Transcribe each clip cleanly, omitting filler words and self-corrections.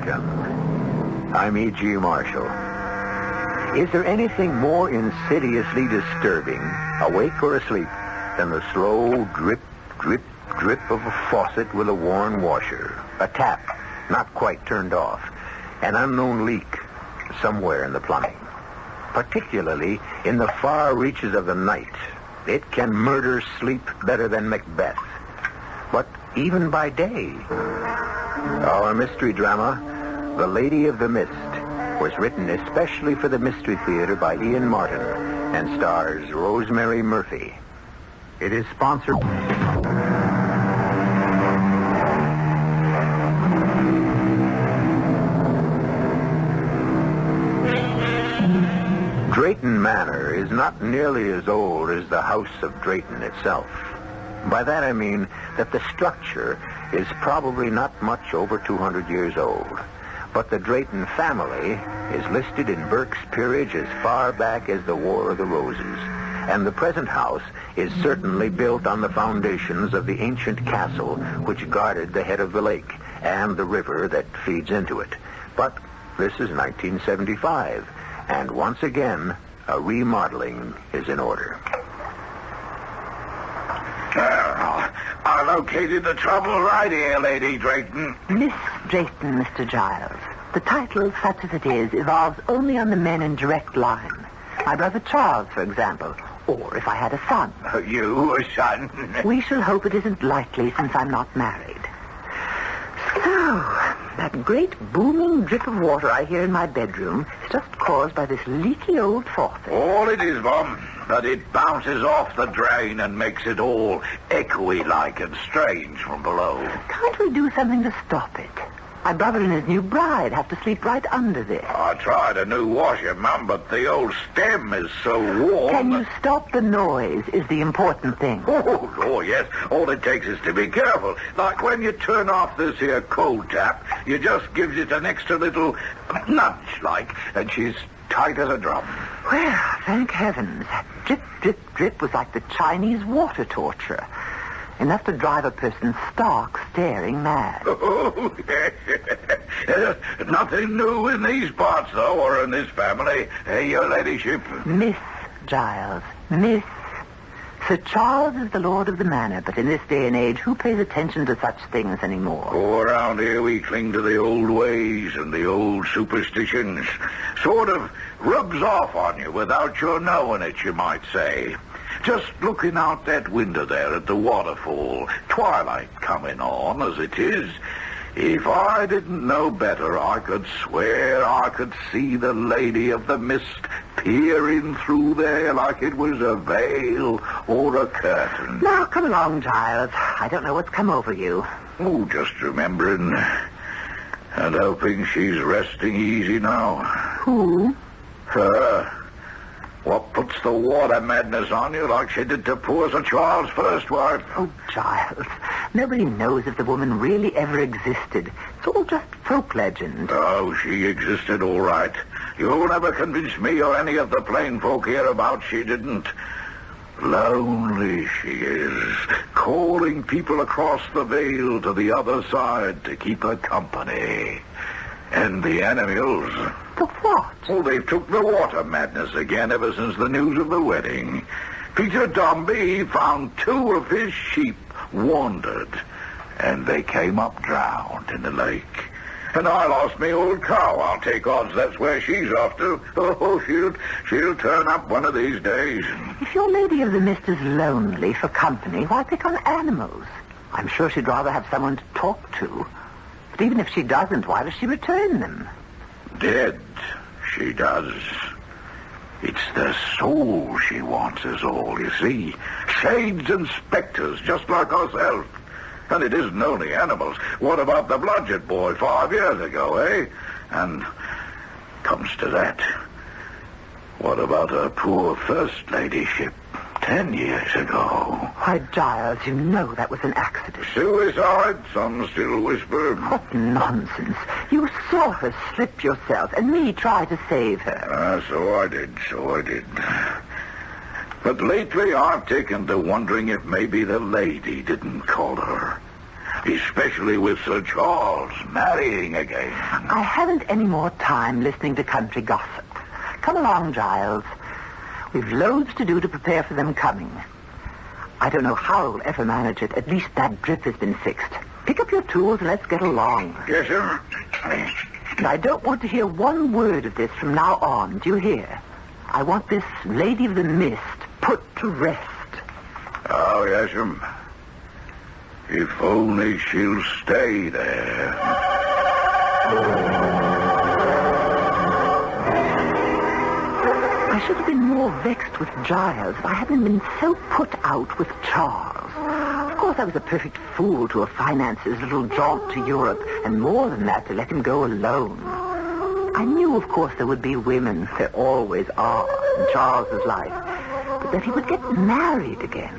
welcome. I'm E.G. Marshall. Is there anything more insidiously disturbing, awake or asleep, than the slow drip, drip, drip of a faucet with a worn washer? A tap, not quite turned off. An unknown leak somewhere in the plumbing. Particularly in the far reaches of the night. It can murder sleep better than Macbeth. But even by day. Our mystery drama, The Lady of the Mist, was written especially for the Mystery Theater by Ian Martin and stars Rosemary Murphy. It is sponsored... Drayton Manor is not nearly as old as the House of Drayton itself. By that I mean that the structure is probably not much over 200 years old. But the Drayton family is listed in Burke's peerage as far back as the War of the Roses. And the present house is certainly built on the foundations of the ancient castle which guarded the head of the lake and the river that feeds into it. But this is 1975, and once again, a remodeling is in order. I located the trouble right here, Lady Drayton. Miss Drayton, Mr. Giles. The title, such as it is, evolves only on the men in direct line. My brother Charles, for example. Or if I had a son. You, a son? We shall hope it isn't likely since I'm not married. So, that great booming drip of water I hear in my bedroom is just caused by this leaky old faucet. All it is, Mum, that it bounces off the drain and makes it all echoey-like and strange from below. Can't we do something to stop it? My brother and his new bride have to sleep right under this. I tried a new washer, Mum, but the old stem is so warm. Can you stop the noise is the important thing. Oh, yes. All it takes is to be careful. Like when you turn off this here cold tap, you just gives it an extra little nudge, like, and she's tight as a drum. Well, thank heavens. That drip, drip, drip was like the Chinese water torture. Enough to drive a person stark, staring mad. Oh, yes. Nothing new in these parts, though, or in this family. Your ladyship. Miss Giles. Miss. Sir Charles is the lord of the manor, but in this day and age, who pays attention to such things anymore? Oh, around here we cling to the old ways and the old superstitions. Sort of rubs off on you without your knowing it, you might say. Just looking out that window there at the waterfall, twilight coming on as it is, if I didn't know better, I could swear I could see the Lady of the Mist peering through there like it was a veil or a curtain. Now, come along, Giles. I don't know what's come over you. Oh, just remembering and hoping she's resting easy now. Who? Her. What puts the water madness on you like she did to poor Sir Charles' first wife? Oh, Giles, nobody knows if the woman really ever existed. It's all just folk legend. Oh, she existed all right. You'll never convince me or any of the plain folk hereabouts she didn't. Lonely she is, calling people across the veil to the other side to keep her company. And the animals. The what? Well, they've took the water madness again ever since the news of the wedding. Peter Dombey found 2 of his sheep wandered, and they came up drowned in the lake. And I lost me old cow. I'll take odds that's where she's off to. Oh, she'll turn up one of these days. If your Lady of the Mist is lonely for company, why pick on animals? I'm sure she'd rather have someone to talk to. But even if she doesn't, why does she return them? Dead, she does. It's their soul she wants is all, you see. Shades and specters, just like ourselves. And it isn't only animals. What about the Blodgett boy 5 years ago, eh? And comes to that, what about her poor first ladyship 10 years ago? Why, Giles, you know that was an accident. Suicide, some still whisper. What nonsense. You saw her slip yourself, and me try to save her. So I did. But lately I've taken to wondering if maybe the lady didn't call her. Especially with Sir Charles marrying again. I haven't any more time listening to country gossip. Come along, Giles. We've loads to do to prepare for them coming. I don't know how we'll ever manage it. At least that drip has been fixed. Pick up your tools and let's get along. Yes, sir. And I don't want to hear one word of this from now on. Do you hear? I want this Lady of the Mist put to rest. Oh, yes, sir. If only she'll stay there. I should have been more vexed with Giles if I hadn't been so put out with Charles. Of course, I was a perfect fool to have financed his little jaunt to Europe, and more than that, to let him go alone. I knew, of course, there would be women. There always are in Charles's life. But that he would get married again.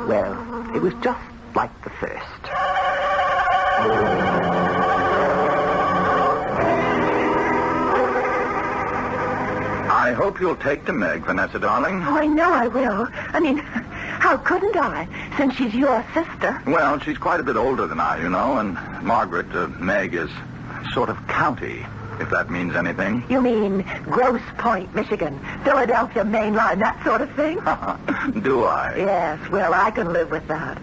Well, it was just like the first. I hope you'll take to Meg, Vanessa, darling. Oh, I know I will. I mean, how couldn't I, since she's your sister? Well, she's quite a bit older than I, you know, and Margaret, Meg, is sort of county, if that means anything. You mean Grosse Pointe, Michigan, Philadelphia Main Line, that sort of thing? Do I? Yes, well, I can live with that.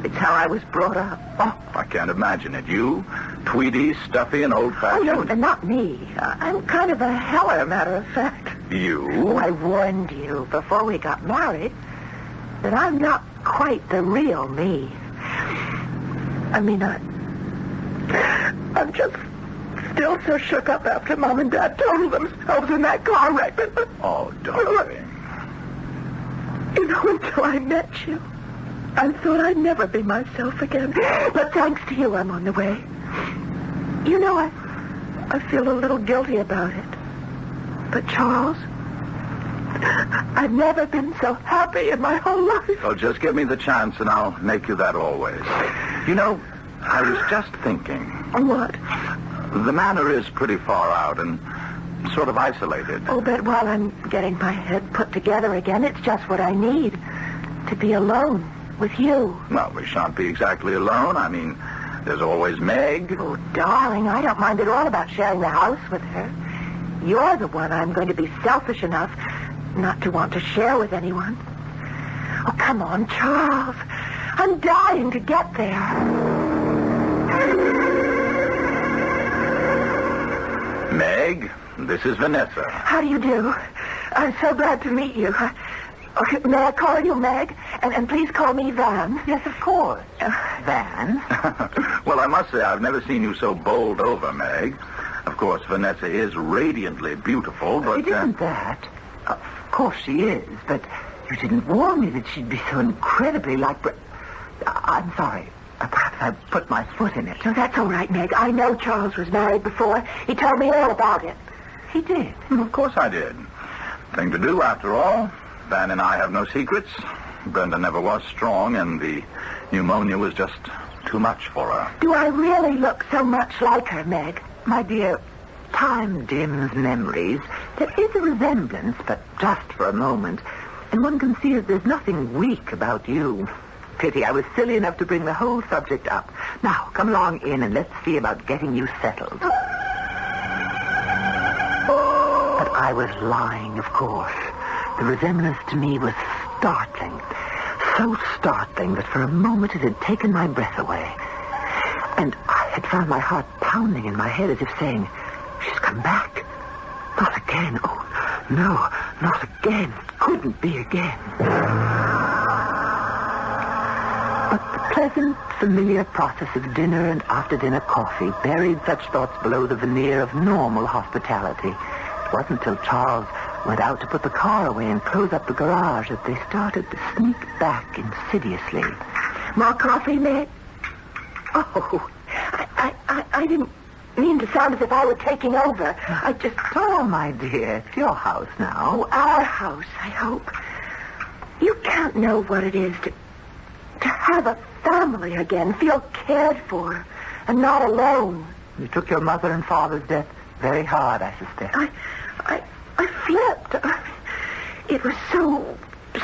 It's how I was brought up. Oh, I can't imagine it. You, Tweedy, stuffy, and Oh, old-fashioned. no, not me. I'm kind of a heller, matter of fact. You? Oh, I warned you before we got married that I'm not quite the real me. I mean, I'm just still so shook up after Mom and Dad totaled themselves in that car wreck. Oh, darling. You know, until I met you, I thought I'd never be myself again. But thanks to you, I'm on the way. You know, I feel a little guilty about it. But, Charles, I've never been so happy in my whole life. Well, just give me the chance and I'll make you that always. You know, I was just thinking. What? The Manor is pretty far out and sort of isolated. Oh, but while I'm getting my head put together again, it's just what I need. To be alone with you. Well, we shan't be exactly alone. I mean, there's always Meg. Oh, darling, I don't mind at all about sharing the house with her. You're the one I'm going to be selfish enough not to want to share with anyone. Oh, come on, Charles. I'm dying to get there. Meg, this is Vanessa. How do you do? I'm so glad to meet you. Okay, may I call you Meg? And please call me Van. Yes, of course. Van? Well, I must say I've never seen you so bowled over, Meg. Of course, Vanessa is radiantly beautiful, but... It isn't that. Of course she is, but you didn't warn me that she'd be so incredibly like... I'm sorry. Perhaps I put my foot in it. No, that's all right, Meg. I know Charles was married before. He told me all about it. He did? Of course I did. Thing to do, after all. Van and I have no secrets. Brenda never was strong, and the pneumonia was just too much for her. Do I really look so much like her, Meg? My dear, time dims memories. There is a resemblance, but just for a moment. And one can see that there's nothing weak about you. Pity I was silly enough to bring the whole subject up. Now, come along in and let's see about getting you settled. But I was lying, of course. The resemblance to me was startling. So startling that for a moment it had taken my breath away. And I had found my heart pounding in my head as if saying, she's come back. Not again. Oh, no, not again. Couldn't be again. But the pleasant, familiar process of dinner and after-dinner coffee buried such thoughts below the veneer of normal hospitality. It wasn't until Charles went out to put the car away and close up the garage that they started to sneak back insidiously. More coffee, Meg? Oh, I didn't mean to sound as if I were taking over. I just... Oh, my dear, it's your house now. Oh, our house, I hope. You can't know what it is to have a family again, feel cared for, and not alone. You took your mother and father's death very hard, I suspect. I flipped. It was so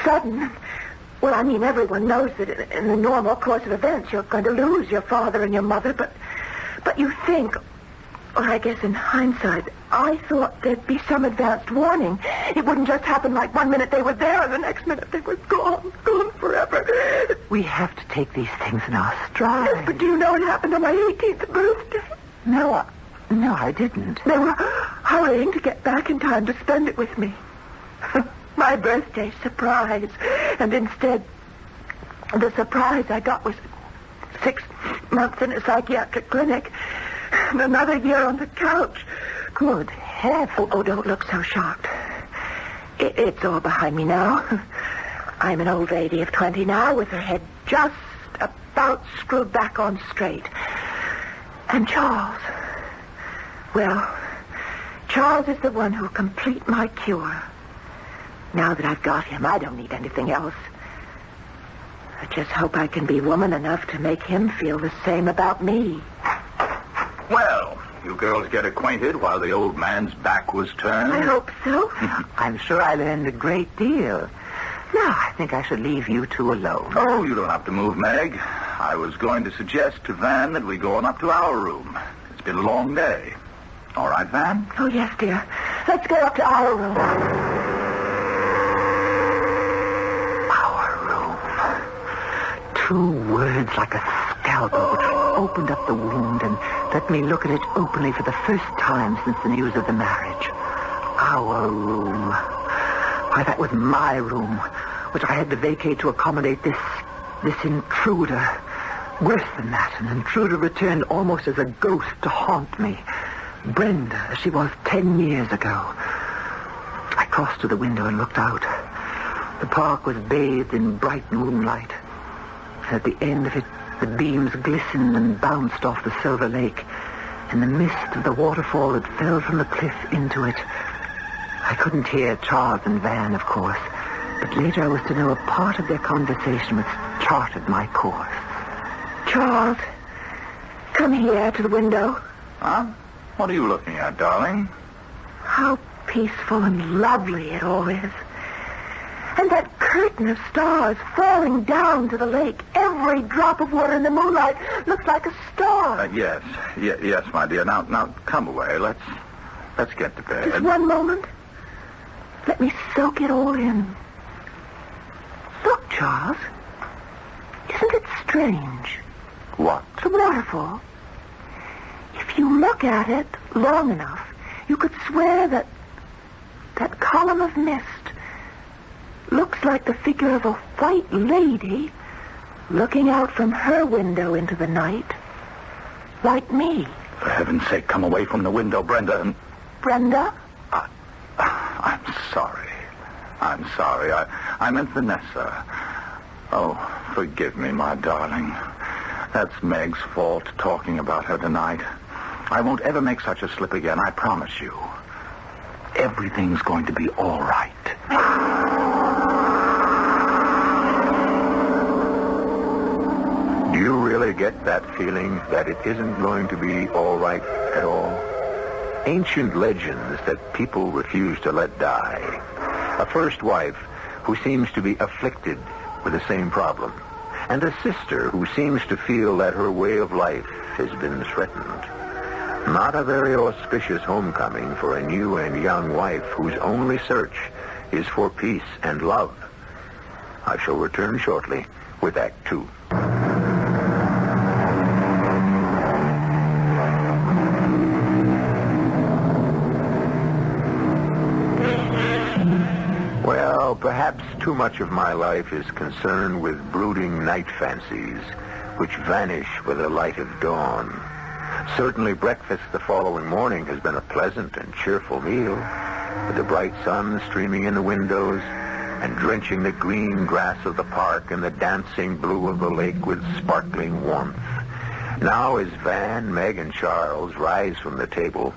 sudden. Well, I mean, everyone knows that in the normal course of events you're going to lose your father and your mother, but you think, or I guess in hindsight, I thought there'd be some advanced warning. It wouldn't just happen like one minute they were there and the next minute they were gone forever. We have to take these things in our stride. Yes, but do you know it happened on my 18th birthday? No, I didn't. They were hurrying to get back in time to spend it with me. My birthday surprise. And instead, the surprise I got was 6 months in a psychiatric clinic and another year on the couch. Good heavens. Oh, don't look so shocked. It's all behind me now. I'm an old lady of 20 now with her head just about screwed back on straight. And Charles. Well, Charles is the one who'll complete my cure. Now that I've got him, I don't need anything else. I just hope I can be woman enough to make him feel the same about me. Well, you girls get acquainted while the old man's back was turned. I hope so. I'm sure I learned a great deal. Now, I think I should leave you two alone. Oh, you don't have to move, Meg. I was going to suggest to Van that we go on up to our room. It's been a long day. All right, Van? Oh, yes, dear. Let's go up to our room. Our room. 2 words like a scalpel which opened up the wound and let me look at it openly for the first time since the news of the marriage. Our room. Why, that was my room, which I had to vacate to accommodate this intruder. Worse than that, an intruder returned almost as a ghost to haunt me. Brenda, as she was 10 years ago. I crossed to the window and looked out. The park was bathed in bright moonlight. At the end of it, the beams glistened and bounced off the silver lake, and the mist of the waterfall that fell from the cliff into it. I couldn't hear Charles and Van, of course, but later I was to know a part of their conversation which charted my course. Charles, come here to the window. Huh? What are you looking at, darling? How peaceful and lovely it all is. And that curtain of stars falling down to the lake. Every drop of water in the moonlight looks like a star. Yes, my dear. Now, come away. Let's get to bed. Just one moment. Let me soak it all in. Look, Charles. Isn't it strange? What? The waterfall. If you look at it long enough, you could swear that column of mist looks like the figure of a white lady looking out from her window into the night, like me. For heaven's sake, come away from the window, Brenda. And... Brenda? I'm sorry. I meant Vanessa. Oh, forgive me, my darling. That's Meg's fault, talking about her tonight. I won't ever make such a slip again, I promise you. Everything's going to be all right. Do you really get that feeling that it isn't going to be all right at all? Ancient legends that people refuse to let die. A first wife who seems to be afflicted with the same problem. And a sister who seems to feel that her way of life has been threatened. Not a very auspicious homecoming for a new and young wife whose only search is for peace and love. I shall return shortly with Act 2. Well, perhaps too much of my life is concerned with brooding night fancies, which vanish with the light of dawn. Certainly breakfast the following morning has been a pleasant and cheerful meal, with the bright sun streaming in the windows and drenching the green grass of the park and the dancing blue of the lake with sparkling warmth. Now as Van, Meg, and Charles rise from the table...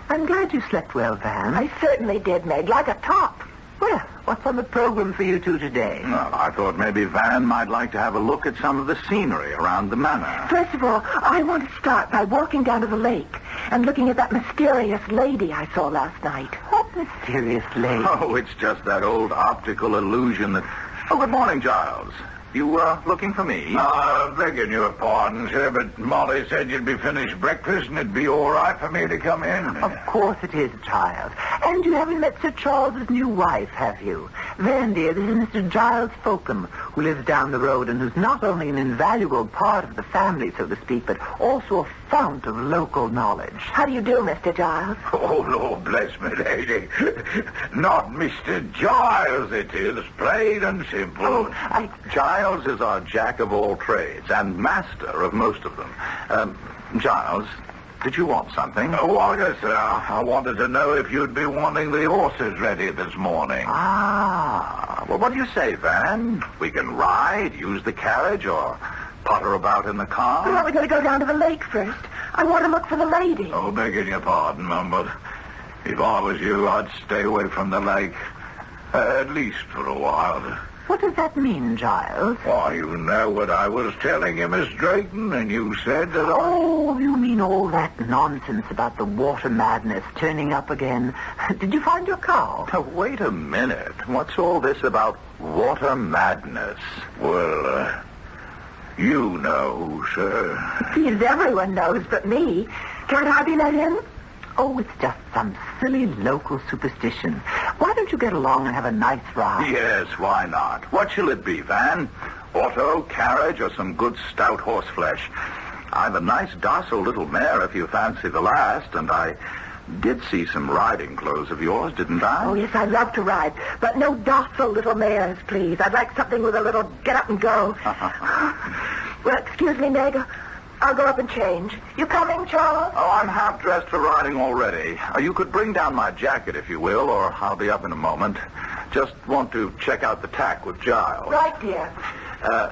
I'm glad you slept well, Van. I certainly did, Meg, like a top. Well, what's on the program for you two today? Well, I thought maybe Van might like to have a look at some of the scenery around the manor. First of all, I want to start by walking down to the lake and looking at that mysterious lady I saw last night. What mysterious lady? Oh, it's just that old optical illusion that Oh, good morning, Giles. You, looking for me? Begging your pardon, sir, but Molly said you'd be finished breakfast and it'd be all right for me to come in. Of course it is, child. And you haven't met Sir Charles's new wife, have you? Van, dear, this is Mr. Giles Folkham, who lives down the road and who's not only an invaluable part of the family, so to speak, but also a fount of local knowledge. How do you do, Mr. Giles? Oh, Lord bless me, lady. Not Mr. Giles, it is, plain and simple. Oh, Giles is our jack of all trades and master of most of them. Giles, did you want something? Oh, yes, sir. I wanted to know if you'd be wanting the horses ready this morning. Well, what do you say, Van? We can ride, use the carriage, or potter about in the car? Well, we're going to go down to the lake first. I want to look for the lady. Oh, begging your pardon, Mum, but if I was you, I'd stay away from the lake. At least for a while. What does that mean, Giles? Why, you know what I was telling you, Miss Drayton, and you said that Oh, you mean all that nonsense about the water madness turning up again? Did you find your cow? Now, wait a minute. What's all this about water madness? Well, you know, sir. Please, everyone knows but me. Can't I be let in? Oh, it's just some silly local superstition. Why don't you get along and have a nice ride? Yes, why not? What shall it be, Van? Auto, carriage, or some good stout horse flesh? I've a nice docile little mare if you fancy the last, and I did see some riding clothes of yours, didn't I? Oh, yes, I love to ride, but no docile little mares, please. I'd like something with a little get up and go. Well, excuse me, Meg. I'll go up and change. You coming, Charles? Oh, I'm half dressed for riding already. You could bring down my jacket, if you will, or I'll be up in a moment. Just want to check out the tack with Giles. Right, dear.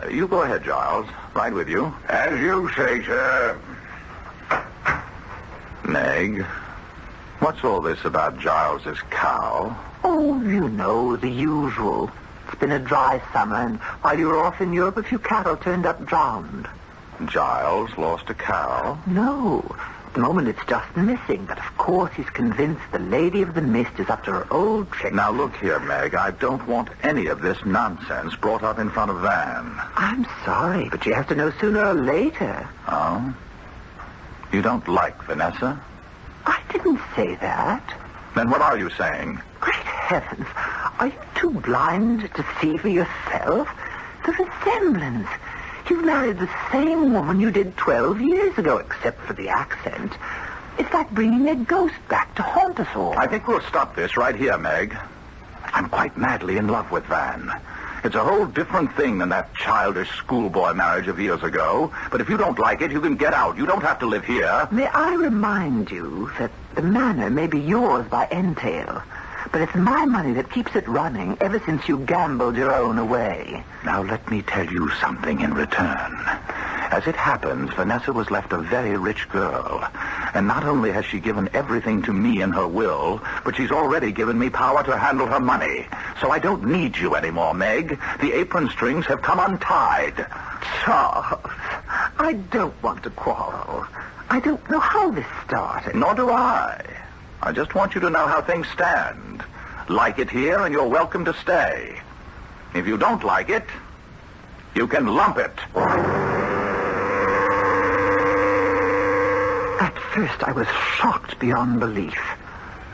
You go ahead, Giles. Right with you. As you say, sir. Meg, what's all this about Giles's cow? Oh, you know, the usual. It's been a dry summer, and while you were off in Europe, a few cattle turned up drowned. Giles lost a cow? No. At the moment, it's just missing. But, of course, he's convinced the Lady of the Mist is up to her old trick. Now, look here, Meg. I don't want any of this nonsense brought up in front of Van. I'm sorry, but she has to know sooner or later. Oh? You don't like Vanessa? I didn't say that. Then what are you saying? Great heavens. Are you too blind to see for yourself? The resemblance. You married the same woman you did 12 years ago, except for the accent. It's like bringing a ghost back to haunt us all. I think we'll stop this right here, Meg. I'm quite madly in love with Van. It's a whole different thing than that childish schoolboy marriage of years ago. But if you don't like it, you can get out. You don't have to live here. May I remind you that the manor may be yours by entail, but it's my money that keeps it running ever since you gambled your own away. Now let me tell you something in return. As it happens, Vanessa was left a very rich girl. And not only has she given everything to me in her will, but she's already given me power to handle her money. So I don't need you anymore, Meg. The apron strings have come untied. Charles, I don't want to quarrel. I don't know how this started. Nor do I. I just want you to know how things stand. Like it here, and you're welcome to stay. If you don't like it, you can lump it. At first, I was shocked beyond belief.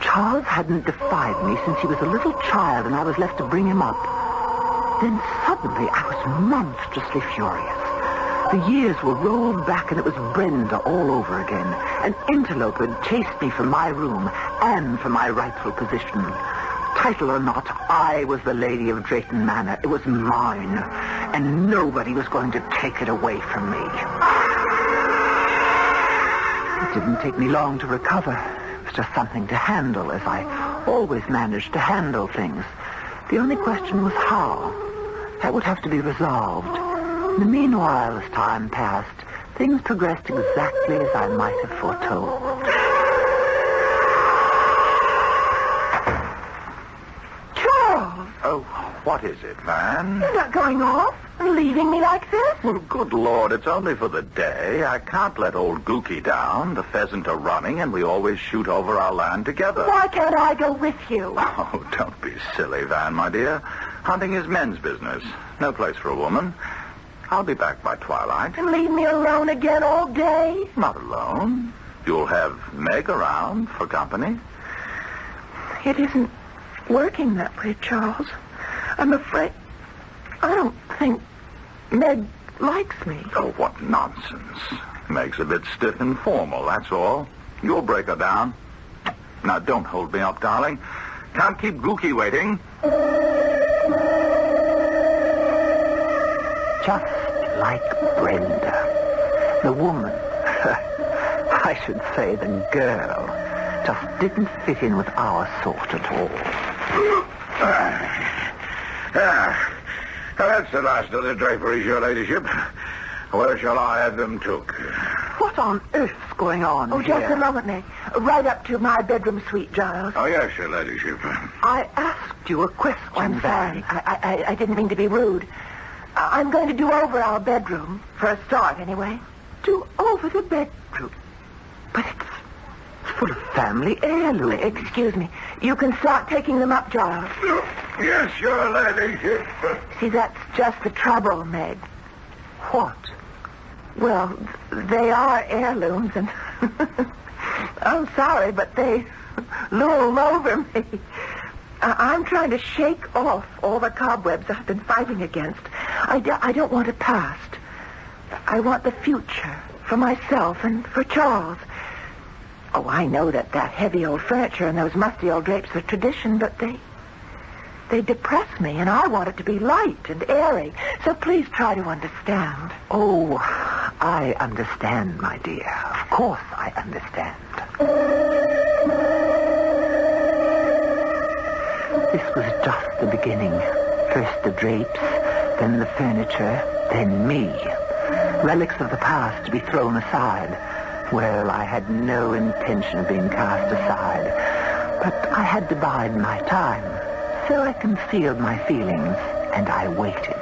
Charles hadn't defied me since he was a little child, and I was left to bring him up. Then suddenly, I was monstrously furious. The years were rolled back, and it was Brenda all over again. An interloper had chased me from my room and from my rightful position. Title or not, I was the lady of Drayton Manor. It was mine, and nobody was going to take it away from me. It didn't take me long to recover. It was just something to handle, as I always managed to handle things. The only question was how. That would have to be resolved. In the meanwhile, as time passed, things progressed exactly as I might have foretold. Charles! Oh, what is it, Van? You're not going off and leaving me like this? Well, good Lord, it's only for the day. I can't let old Gookie down. The pheasant are running, and we always shoot over our land together. Why can't I go with you? Oh, don't be silly, Van, my dear. Hunting is men's business. No place for a woman. I'll be back by twilight. And leave me alone again all day? Not alone. You'll have Meg around for company. It isn't working that way, Charles. I'm afraid... I don't think Meg likes me. Oh, what nonsense. Meg's a bit stiff and formal, that's all. You'll break her down. Now, don't hold me up, darling. Can't keep Gookie waiting. Just like Brenda. The woman, I should say the girl, just didn't fit in with our sort at all. That's the last of the draperies, your ladyship. Where shall I have them took? What on earth's going on Oh, here? just a moment, Meg. Right up to my bedroom suite, Giles. Oh, yes, your ladyship. I asked you a question. I'm sorry. I didn't mean to be rude. I'm going to do over our bedroom, for a start, anyway. Do over the bedroom. But it's full of family heirlooms. Excuse me. You can start taking them up, Giles. Yes, your ladyship. See, that's just the trouble, Meg. What? Well, they are heirlooms, and I'm sorry, but they loom over me. I'm trying to shake off all the cobwebs I've been fighting against. I don't want a past. I want the future for myself and for Charles. Oh, I know that heavy old furniture and those musty old drapes are tradition, but they depress me, and I want it to be light and airy. So please try to understand. Oh, I understand, my dear. Of course I understand. This was just the beginning. First the drapes, then the furniture, then me. Relics of the past to be thrown aside. Well, I had no intention of being cast aside, but I had to bide my time. So I concealed my feelings, and I waited.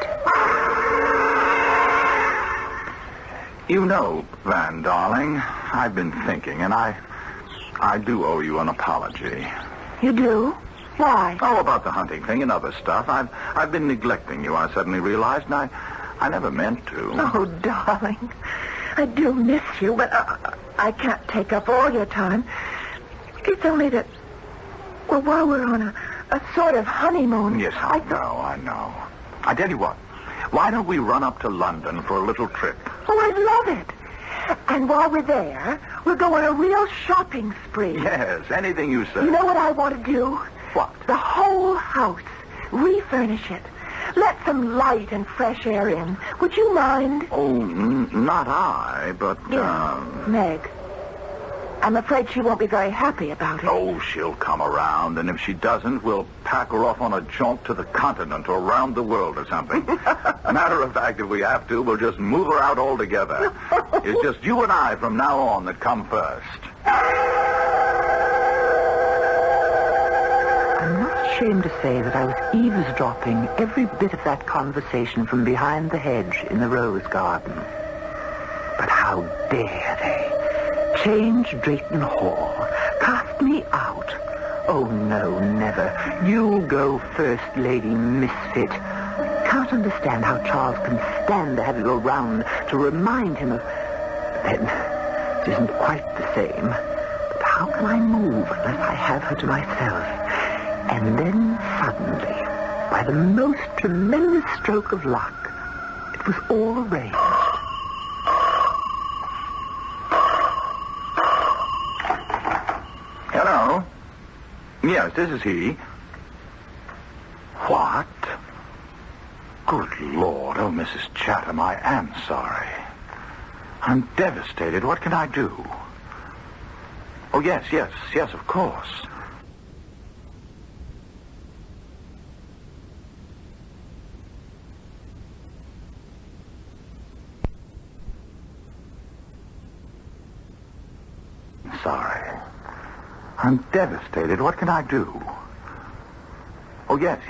You know, Van, darling, I've been thinking, and I do owe you an apology. You do? Why? Oh, about the hunting thing and other stuff. I've been neglecting you, I suddenly realized, and I never meant to. Oh, darling, I do miss you, but I can't take up all your time. It's only that, well, while we're on a sort of honeymoon... Yes, I know. I tell you what, why don't we run up to London for a little trip? Oh, I'd love it. And while we're there, we'll go on a real shopping spree. Yes, anything you say. You know what I want to do? What? The whole house. Refurnish it. Let some light and fresh air in. Would you mind? Oh, not I, but... Yes, Meg. I'm afraid she won't be very happy about it. Oh, she'll come around, and if she doesn't, we'll pack her off on a jaunt to the continent or around the world or something. Matter of fact, if we have to, we'll just move her out altogether. It's just you and I from now on that come first. I'm not ashamed to say that I was eavesdropping every bit of that conversation from behind the hedge in the rose garden. But how dare they? Change Drayton Hall. Cast me out. Oh, no, never. You go first, Lady Misfit. Can't understand how Charles can stand to have you around to remind him of... Then, it isn't quite the same. But how can I move unless I have her to myself? And then, suddenly, by the most tremendous stroke of luck, it was all arranged. Hello? Yes, this is he. What? Good Lord. Oh, Mrs. Chatham, I am sorry. I'm devastated. What can I do? Oh, yes, of course. Sorry. I'm devastated. What can I do? Oh, yes,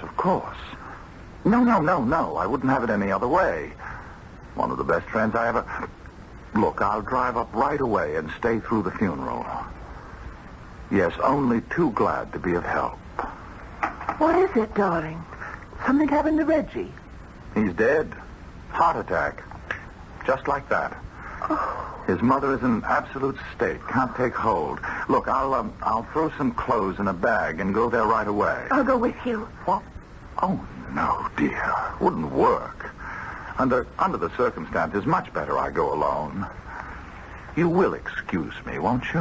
of course. No. I wouldn't have it any other way. One of the best friends I ever... Look, I'll drive up right away and stay through the funeral. Yes, only too glad to be of help. What is it, darling? Something happened to Reggie? He's dead. Heart attack. Just like that. His mother is in an absolute state. Can't take hold. Look, I'll throw some clothes in a bag and go there right away. I'll go with you. What? Oh, no, dear. Wouldn't work. Under the circumstances, much better I go alone. You will excuse me, won't you?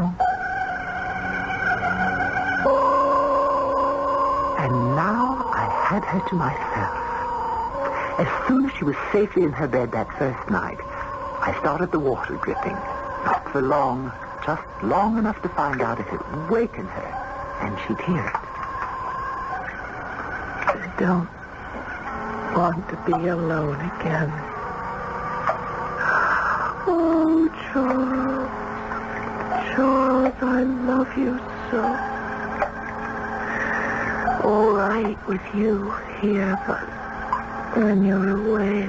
And now I had her to myself. As soon as she was safely in her bed that first night, I started the water dripping. Not for long, just long enough to find out if it would waken her, and she'd hear it. I don't want to be alone again. Oh, Charles. Charles, I love you so. All right with you here, but when you're away...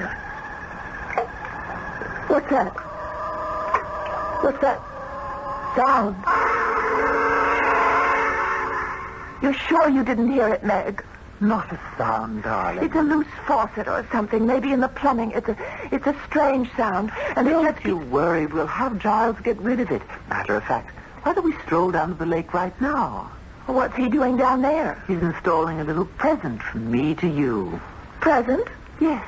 What's that? What's that sound? You're sure you didn't hear it, Meg? Not a sound, darling. It's a loose faucet or something, maybe in the plumbing. It's a strange sound. And Don't you worry. We'll have Giles get rid of it. Matter of fact, why don't we stroll down to the lake right now? What's he doing down there? He's installing a little present from me to you. Present? Yes,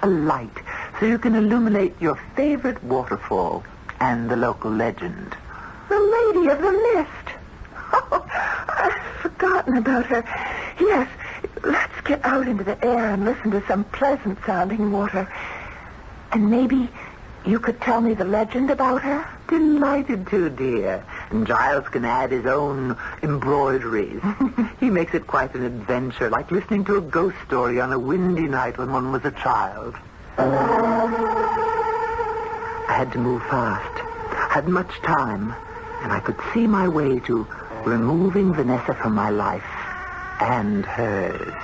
a light, so you can illuminate your favorite waterfall and the local legend. The Lady of the Mist. Oh, I've forgotten about her. Yes, let's get out into the air and listen to some pleasant-sounding water. And maybe you could tell me the legend about her? Delighted to, dear. And Giles can add his own embroideries. He makes it quite an adventure, like listening to a ghost story on a windy night when one was a child. I had to move fast. Hadn't much time. And I could see my way to removing Vanessa from my life and hers.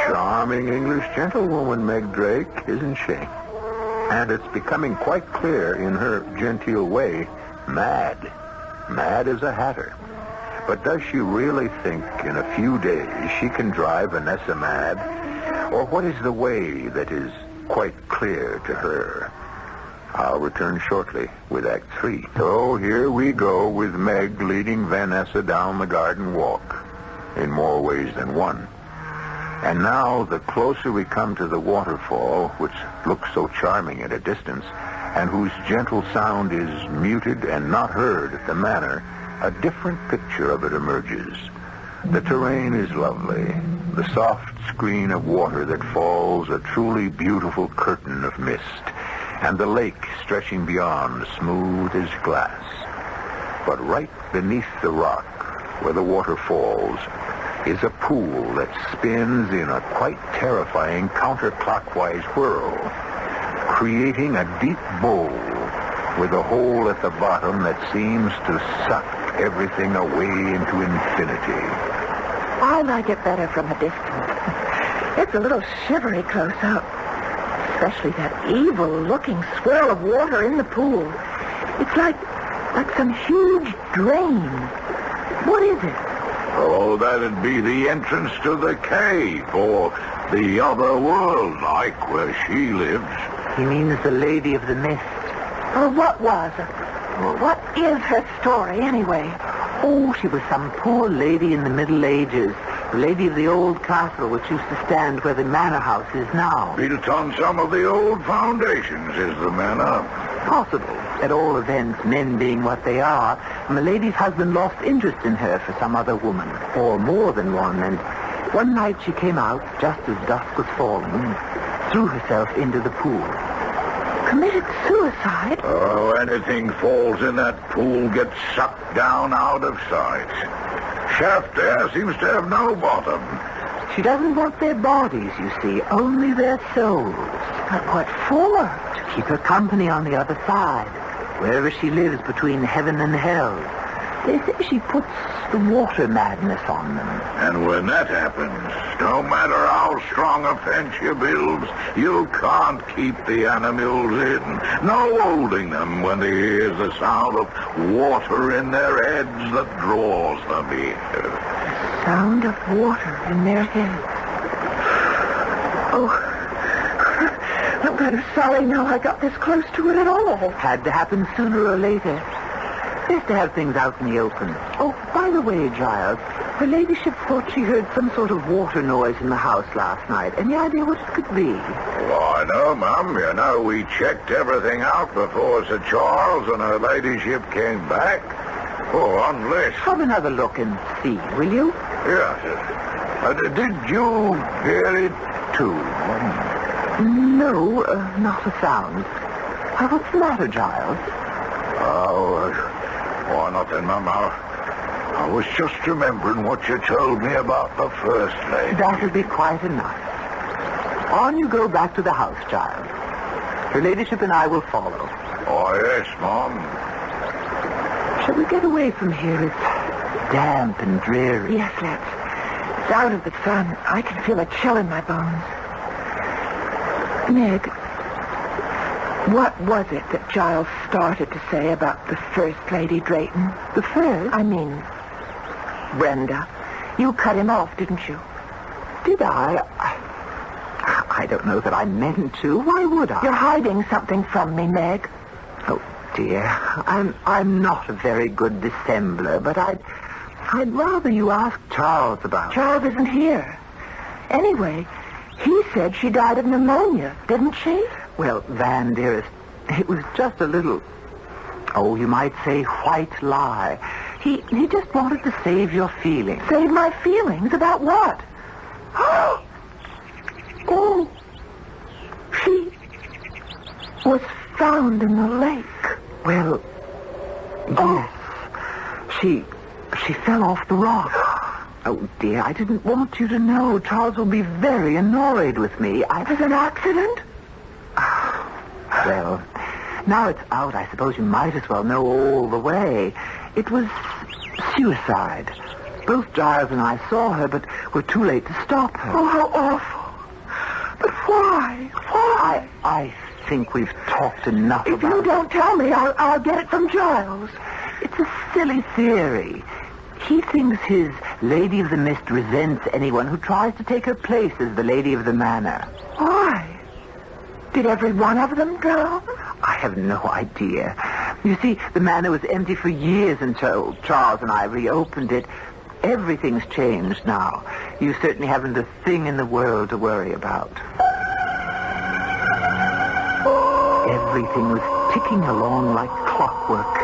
Charming English gentlewoman, Meg Drake, isn't she? And it's becoming quite clear in her genteel way, mad. Mad as a hatter. But does she really think in a few days she can drive Vanessa mad? Or what is the way that is quite clear to her? I'll return shortly with Act 3. So here we go with Meg leading Vanessa down the garden walk, in more ways than one. And now, the closer we come to the waterfall, which looks so charming at a distance, and whose gentle sound is muted and not heard at the Manor, a different picture of it emerges. The terrain is lovely. The soft screen of water that falls, a truly beautiful curtain of mist, and the lake stretching beyond, smooth as glass. But right beneath the rock, where the water falls, is a pool that spins in a quite terrifying counterclockwise whirl, creating a deep bowl with a hole at the bottom that seems to suck everything away into infinity. I like it better from a distance. It's a little shivery close up. Especially that evil-looking swirl of water in the pool. It's like some huge drain. What is it? Oh, that'd be the entrance to the cave, or the other world, like where she lives. He means the Lady of the Mist. Well, what is her story, anyway? Oh, she was some poor lady in the Middle Ages. The lady of the old castle which used to stand where the manor house is now. Built on some of the old foundations is the manor. Possible. At all events, men being what they are, my lady's husband lost interest in her for some other woman, or more than one, and one night she came out, just as dusk was falling, and threw herself into the pool. Committed suicide? Oh, anything falls in that pool gets sucked down out of sight. Shaft there seems to have no bottom. She doesn't want their bodies, you see, only their souls. But what for? To keep her company on the other side, wherever she lives between heaven and hell. They say she puts the water madness on them. And when that happens, no matter how strong a fence you build, you can't keep the animals in. No holding them when they hear the sound of water in their heads that draws them in. Sound of water in their heads. Oh, I'm kind of sorry now I got this close to it at all. Had to happen sooner or later. Best to have things out in the open. Oh, by the way, Giles, her ladyship thought she heard some sort of water noise in the house last night. Any idea what it could be? Well, I know, Mum. You know, we checked everything out before Sir Charles and her ladyship came back. Oh, unless... Have another look and see, will you? Yes. Did you hear it, too? No, not a sound. What's the matter, Giles? Oh, nothing, Mum. I was just remembering what you told me about the First Lady. That'll be quite enough. On you go back to the house, Giles. Her ladyship and I will follow. Oh, yes, Mum. Shall we get away from here? It's damp and dreary. Yes, let's. It's out of the sun. I can feel a chill in my bones. Meg, what was it that Giles started to say about the First Lady Drayton? The first? I mean, Brenda. You cut him off, didn't you? Did I? I don't know that I meant to. Why would I? You're hiding something from me, Meg. Oh, dear. I'm not a very good dissembler, but I'd rather you ask Charles about it. Charles isn't here. Anyway, he said she died of pneumonia, didn't she? Well, Van, dearest, it was just a little, you might say white lie. He just wanted to save your feelings. Save my feelings? About what? Oh, she was found in the lake. Well, yes. She fell off the rock. Oh, dear, I didn't want you to know. Charles will be very annoyed with me. It was an accident? Well, now it's out, I suppose you might as well know all the way. It was suicide. Both Giles and I saw her, but were too late to stop her. Oh, how awful. But why? Why? I think we've talked enough about it. If you don't tell me, I'll get it from Giles. It's a silly theory. He thinks his Lady of the Mist resents anyone who tries to take her place as the Lady of the Manor. Why? Did every one of them drown? I have no idea. You see, the manor was empty for years until Charles and I reopened it. Everything's changed now. You certainly haven't a thing in the world to worry about. Everything was ticking along like clockwork.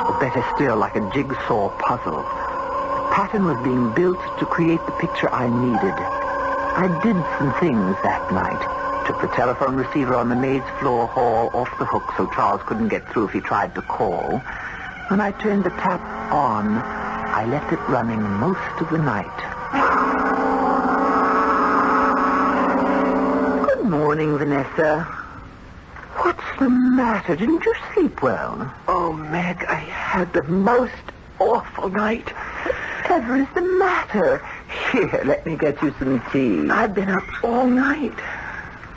Or better still, like a jigsaw puzzle. The pattern was being built to create the picture I needed. I did some things that night. Took the telephone receiver on the maid's floor hall off the hook so Charles couldn't get through if he tried to call. When I turned the tap on, I left it running most of the night. Good morning, Vanessa. What's the matter? Didn't you sleep well? Oh, Meg, I had the most awful night. Whatever is the matter? Here, let me get you some tea. I've been up all night.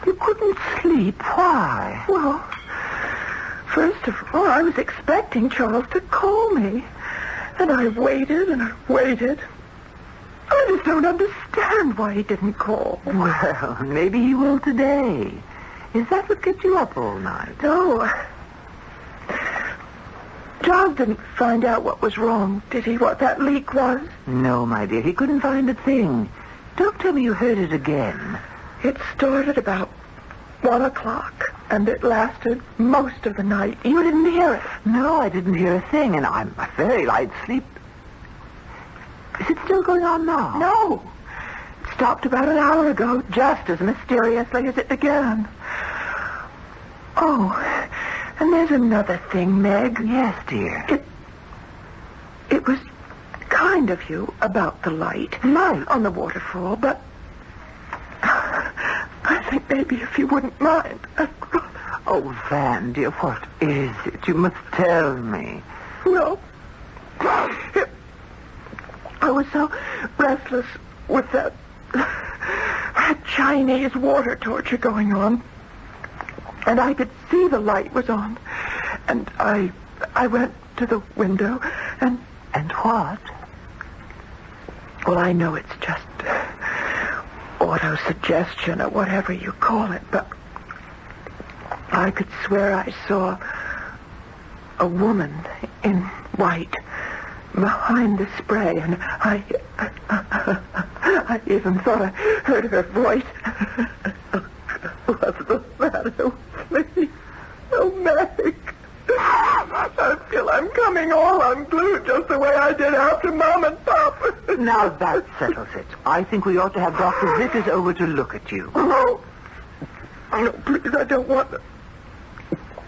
You couldn't sleep. Why? Well, first of all, I was expecting Charles to call me. And I waited and I waited. I just don't understand why he didn't call. Well, maybe he will today. Is that what kept you up all night? No. Charles didn't find out what was wrong, did he? What that leak was? No, my dear. He couldn't find a thing. Don't tell me you heard it again. It started about 1 o'clock, and it lasted most of the night. You didn't hear it? No, I didn't hear a thing, and I'm a very light sleep. Is it still going on now? No. It stopped about an hour ago, just as mysteriously as it began. Oh, and there's another thing, Meg. Yes, dear. It was kind of you about the light. Light? On the waterfall, but I think maybe if you wouldn't mind. Oh, Van, dear, what is it? You must tell me. No. was so restless with that Chinese water torture going on. And I could see the light was on. And I went to the window and... And what? Well, I know it's just autosuggestion or whatever you call it, but I could swear I saw a woman in white behind the spray, and I even thought I heard her voice. What's the matter with me? Oh, Meg. I feel I'm coming all unglued just the way I did after Mom and Pop. Now that settles it. I think we ought to have Dr. Vickers over to look at you. Oh, no, please, I don't want to.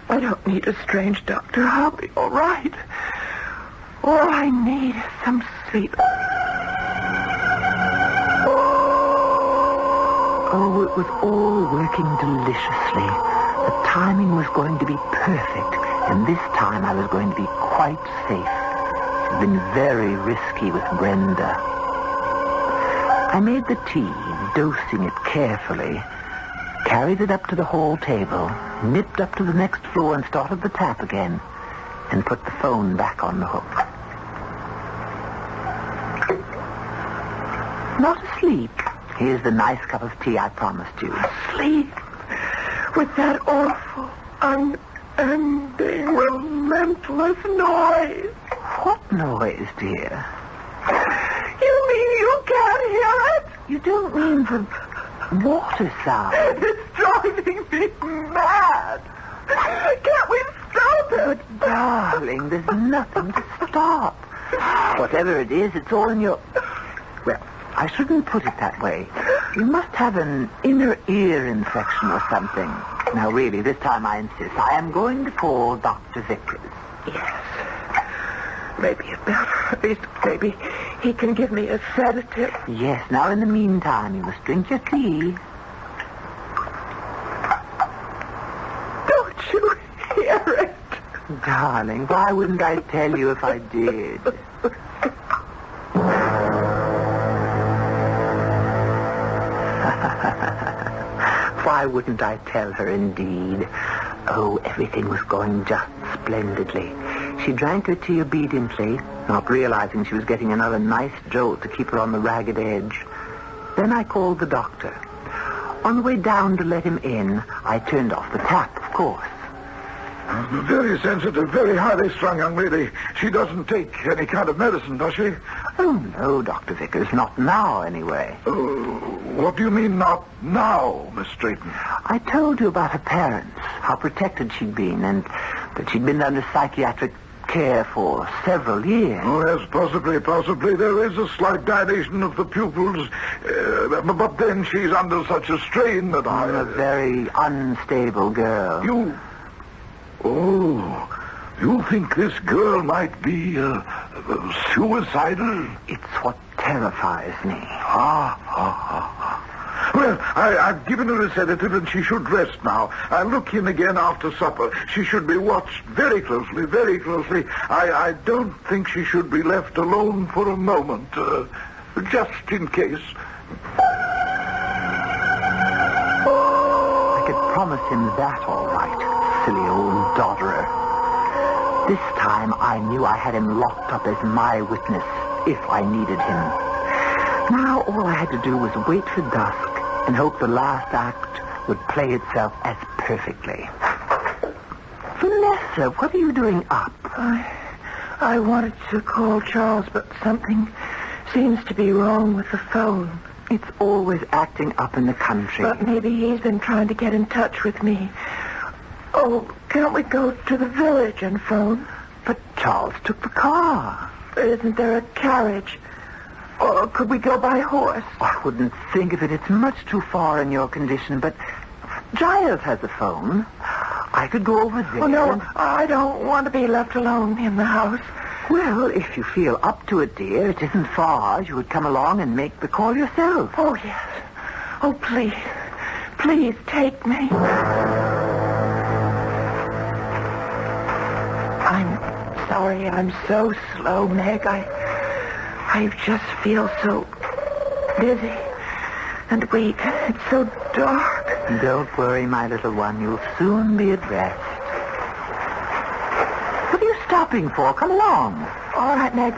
I don't need a strange doctor. I'll be all right. All I need is some sleep. Oh, it was all working deliciously. The timing was going to be perfect, and this time I was going to be quite safe. It had been very risky with Brenda. I made the tea, dosing it carefully, carried it up to the hall table, nipped up to the next floor and started the tap again, and put the phone back on the hook. Not asleep. Here's the nice cup of tea I promised you. Sleep with that awful, unending, relentless noise. What noise, dear? You mean you can't hear it? You don't mean the water sound? It's driving me mad. Can't we stop it? But, darling, there's nothing to stop. Whatever it is, it's all in your... Well, I shouldn't put it that way. You must have an inner ear infection or something. Now, really, this time I insist. I am going to call Dr. Vickers. Yes. Maybe it better. At least maybe he can give me a sedative. Yes. Now, in the meantime, you must drink your tea. Don't you hear it? Darling, why wouldn't I tell you if I did? Why wouldn't I tell her, indeed? Oh, everything was going just splendidly. She drank her tea obediently, not realizing she was getting another nice jolt to keep her on the ragged edge. Then I called the doctor. On the way down to let him in, I turned off the tap, of course. Very sensitive, very highly strung young lady. She doesn't take any kind of medicine, does she? Oh, no, Dr. Vickers, not now, anyway. What do you mean, not now, Miss Drayton? I told you about her parents, how protected she'd been, and that she'd been under psychiatric care for several years. Oh, yes, possibly. There is a slight dilation of the pupils, but then she's under such a strain that I'm a very unstable girl. You think this girl might be suicidal? It's what terrifies me. Well, I've given her a sedative and she should rest now. I'll look in again after supper. She should be watched very closely, very closely. I don't think she should be left alone for a moment, just in case. I could promise him that, all right, silly old dodderer. This time I knew I had him locked up as my witness, if I needed him. Now all I had to do was wait for dusk and hope the last act would play itself as perfectly. Vanessa, what are you doing up? I wanted to call Charles, but something seems to be wrong with the phone. It's always acting up in the country. But maybe he's been trying to get in touch with me. Oh, can't we go to the village and phone? But Charles took the car. Isn't there a carriage? Or could we go by horse? I wouldn't think of it. It's much too far in your condition, but Giles has a phone. I could go over there. Oh, no, I don't want to be left alone in the house. Well, if you feel up to it, dear, it isn't far. You would come along and make the call yourself. Oh, yes. Oh, please. Please take me. I'm sorry I'm so slow, Meg. I just feel so dizzy and weak. It's so dark. Don't worry, my little one. You'll soon be at rest. What are you stopping for? Come along. All right, Meg.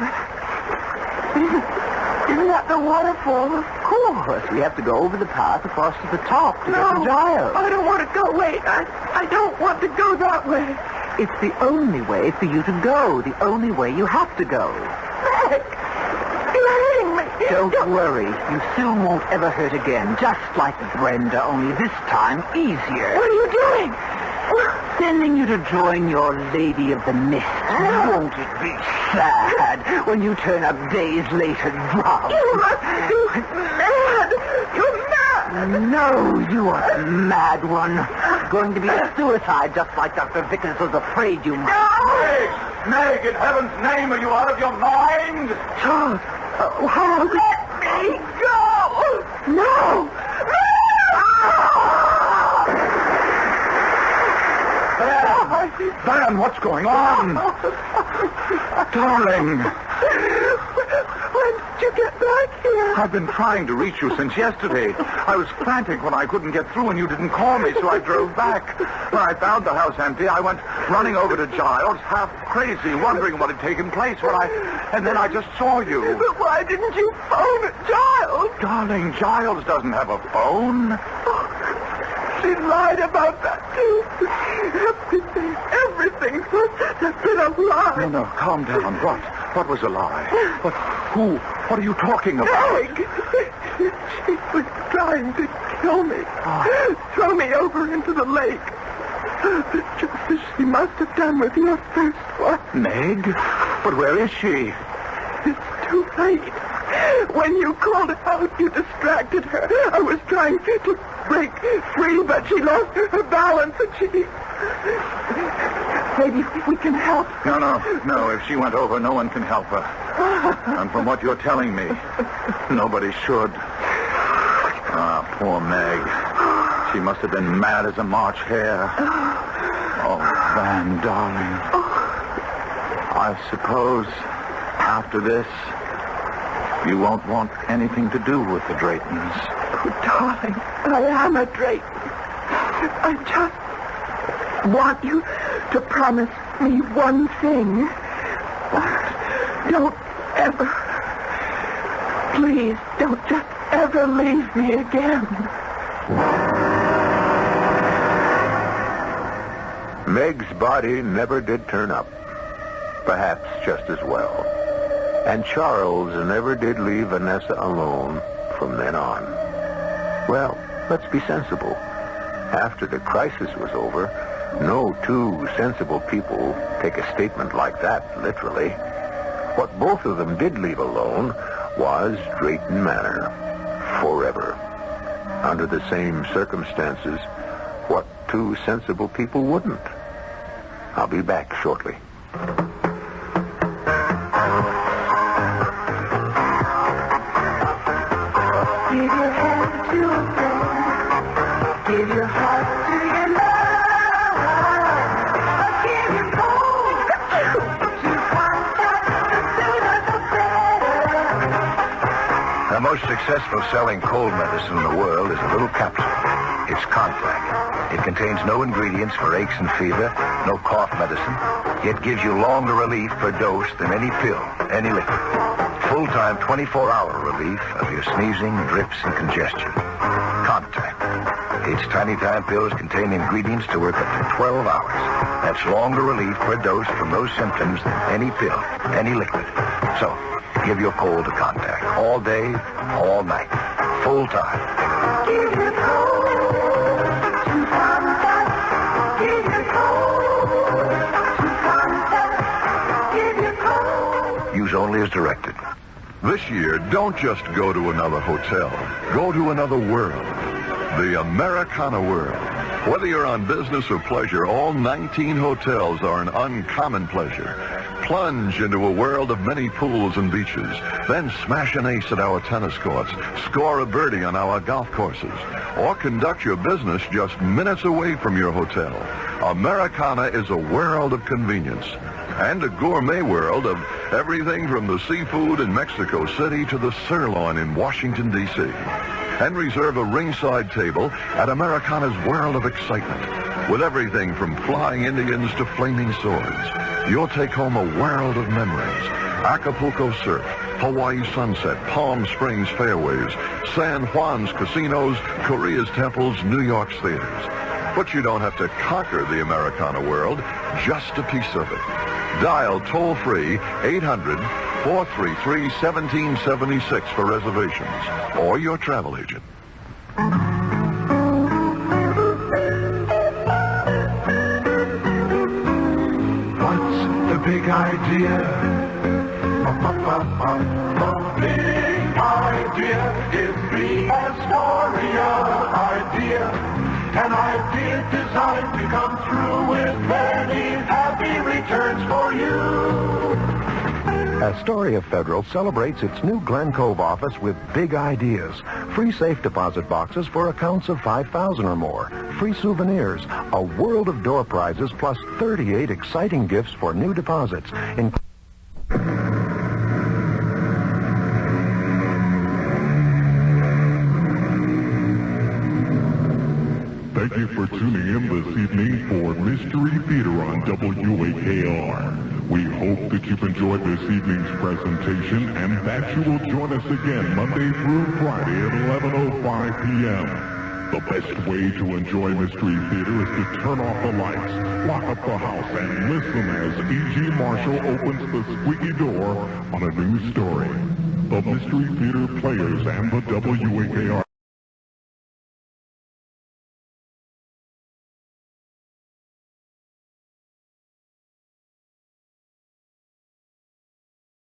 Isn't that the waterfall? Of course. We have to go over the path across to the top to get to Giles. I don't want to go. Wait. I don't want to go that way. It's the only way for you to go. The only way you have to go. Meg! You're hurting me. Don't worry. You soon won't ever hurt again. Just like Brenda, only this time easier. What are you doing? Sending you to join your Lady of the Mist. Won't it be sad when you turn up days later drunk? You must be mad. You're mad. No, you are the mad one. Going to be a suicide just like Dr. Vickers was afraid you might. Meg! Meg, in heaven's name, are you out of your mind? Charles, how? Let me go. No! Van, what's going on? Darling. When did you get back here? I've been trying to reach you since yesterday. I was frantic when I couldn't get through and you didn't call me, so I drove back. When I found the house empty, I went running over to Giles, half crazy, wondering what had taken place. And then I just saw you. But why didn't you phone Giles? Darling, Giles doesn't have a phone. She lied about that, too. Everything has been a lie. No, calm down. What was a lie? Who? What are you talking about? Meg! She was trying to kill me. Throw me over into the lake. Just as she must have done with your first one. Meg? But where is she? It's too late. When you called out, you distracted her. I was trying to break free, but she lost her balance and she... Maybe we can help. No. If she went over, no one can help her. And from what you're telling me, nobody should. Ah, poor Meg. She must have been mad as a March hare. Oh, Van, darling. I suppose after this, you won't want anything to do with the Draytons. Oh, darling, I am a Drayton. I just want you to promise me one thing. Don't ever, please, don't just ever leave me again. Meg's body never did turn up. Perhaps just as well. And Charles never did leave Vanessa alone from then on. Well, let's be sensible. After the crisis was over, no two sensible people take a statement like that literally. What both of them did leave alone was Drayton Manor. Forever. Under the same circumstances, what two sensible people wouldn't? I'll be back shortly. Give your hand to a friend. Give your heart to your love. Give your cold to contact as soon as it's better. The most successful selling cold medicine in the world is a little capsule. It's Contact. It contains no ingredients for aches and fever, no cough medicine, yet gives you longer relief per dose than any pill, any liquid. Full-time 24-hour relief of your sneezing, drips, and congestion. Contact. Each tiny time pills contain ingredients to work up to 12 hours. That's longer relief per dose from those symptoms than any pill, any liquid. So, give your cold to Contact. All day, all night. Full time. Give your cold to Contact. Give your cold to Contact. Give your cold. Use only as directed. This year, don't just go to another hotel. Go to another world. The Americana world. Whether you're on business or pleasure, all 19 hotels are an uncommon pleasure. Plunge into a world of many pools and beaches. Then smash an ace at our tennis courts. Score a birdie on our golf courses. Or conduct your business just minutes away from your hotel. Americana is a world of convenience. and a gourmet world of everything from the seafood in Mexico City to the sirloin in Washington, D.C. And reserve a ringside table at Americana's World of Excitement. With everything from flying Indians to flaming swords, you'll take home a world of memories. Acapulco surf, Hawaii sunset, Palm Springs fairways, San Juan's casinos, Korea's temples, New York's theaters. But you don't have to conquer the Americana world, just a piece of it. Dial toll-free 800-433-1776 for reservations, or your travel agent. What's the big idea? The big idea is the Astoria idea. An idea designed to come through with many happy returns for you. Astoria Federal celebrates its new Glen Cove office with big ideas. Free safe deposit boxes for accounts of $5,000 or more. Free souvenirs. A world of door prizes plus 38 exciting gifts for new deposits. Thank you for tuning in this evening for Mystery Theater on WAKR. We hope that you've enjoyed this evening's presentation and that you will join us again Monday through Friday at 11:05 p.m. The best way to enjoy Mystery Theater is to turn off the lights, lock up the house, and listen as E.G. Marshall opens the squeaky door on a new story. The Mystery Theater players and the WAKR